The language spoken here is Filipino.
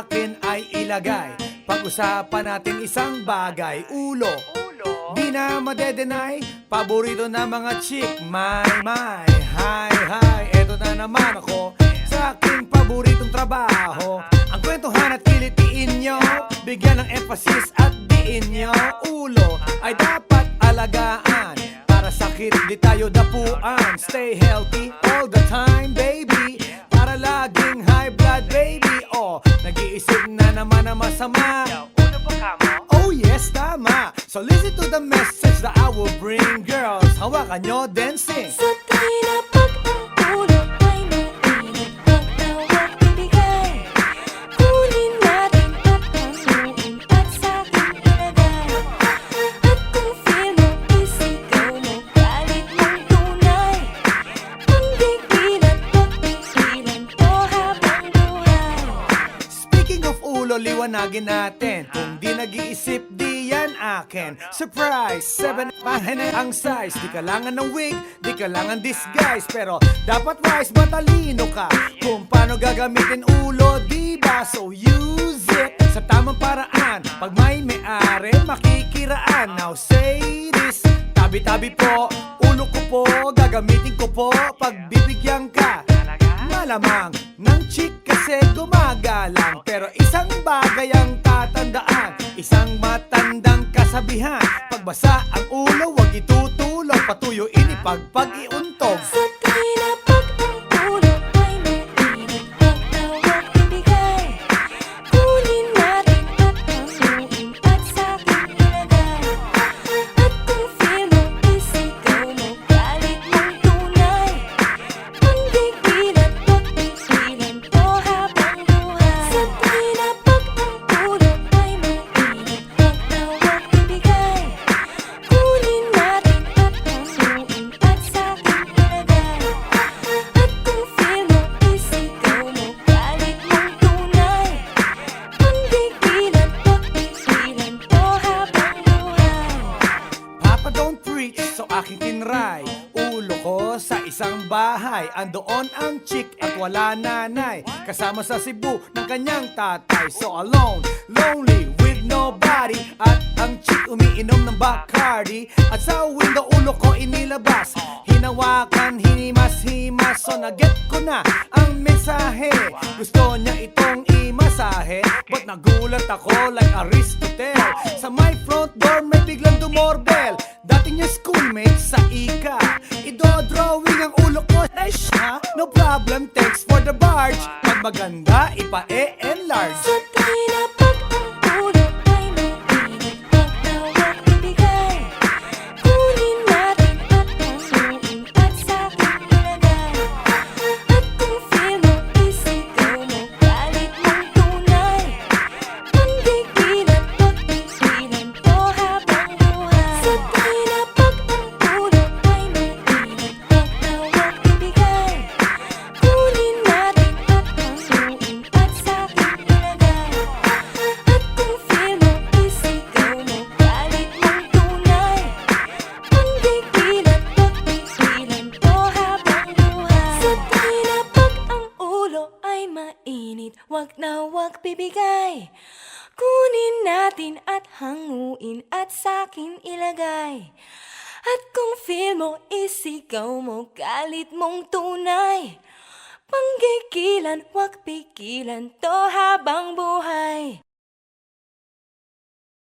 akin ay ilagay. Pag-usapan natin isang bagay, ulo. Di na madedenay, paborito na mga chick. My, hi, eto na naman ako sa aking paboritong trabaho. Ang kwentuhan at kilitiin nyo, bigyan ng emphasis at diin nyo. Ulo ay dapat alagaan, para sakit di tayo dapuan. Stay healthy all the time, baby, para laging high blood, baby. Oh, nag-iisip na naman na masama. Oh yes, tama. So listen to the message that I will bring. Girls, hawakan nyo, dancing. Sa tuwing na pag ang ulo ay mainit, huwag na huwag bibigay. Kunin natin at hanguin at sa'kin ilagay. At kung feel mo, isigaw mo, galit mong tunay. Panggigilan, huwag pigilan to habang buhay. Speaking of ulo, liwanagin natin. Kung di nag-iisip, di yan akin. Surprise! 7 pahin ang size. Di kailangan ng wig, di kailangan disguise. Pero dapat wise, matalino ka kung paano gagamitin ulo, diba? So use it sa tamang paraan. Pag may may-ari, makikiraan. Now say this, tabi-tabi po, ulo ko po, gagamitin ko po. Pag bibigyan ka, malamang ng chick kasi gumagalang. Pero isang bagay ang tatandaan, isang matandang kasabihan: pagbasa ang ulo, wag itutulog, patuyuin, ipagpag-iuntog. Sa tuwing na pag ang ulo ay mainit, huwag na huwag bibigay. Kunin natin at hanguin at sa'kin ilagay. At kung feel mo, isigaw mo, galit mong tunay. Panggigilan, huwag pigilan to habang buhay. Sa tuwing na pag ang ulo ay mainit, huwag na huwag bibigay. Kunin natin at hanguin at sa'kin ilagay. At kung feel mo, isigaw mo, galit mong tunay. Panggigilan, huwag pigilan to habang buhay. Papa don't preach, so aking tinry. Ulo ko sa isang bahay, andoon ang chick at wala nanay. Kasama sa Cebu ng kanyang tatay. So alone, lonely, with nobody. At ang chick umiinom ng Bacardi. At sa window ulo ko inilabas, hinawakan, hinimas-himas. So naget ko na ang mensahe, gusto niya itong imasahe. But nagulat ako like Aristotle. Sa my front door may biglang dumorbell. Dati niya schoolmate sa ika, idodrawing ang ulo ko. Ay siya, no problem, thanks for the barge. Pag maganda, ipa-e-enlarge. Sa tuwing na pag ang ulo ay mainit, huwag na huwag bibigay. Kunin natin at hanguin at sa'kin ilagay. At kung feel mo, isigaw mo, galit mong tunay. Panggigilan, huwag pigilan to habang buhay. Sa tuwing na pag ang ulo ay mainit, huwag na huwag bibigay. Kunin natin at hanguin at sa'kin ilagay. At kung feel mo, isigaw mo, galit mong tunay. Panggigilan, huwag pigilan to habang buhay. Sa tuwing na pag ang ulo ay mainit, huwag na huwag bibigay. Kunin natin at hanguin at sa'kin ilagay. At kung feel mo, isigaw mo, galit mong tunay. Panggigilan, huwag pigilan to habang buhay.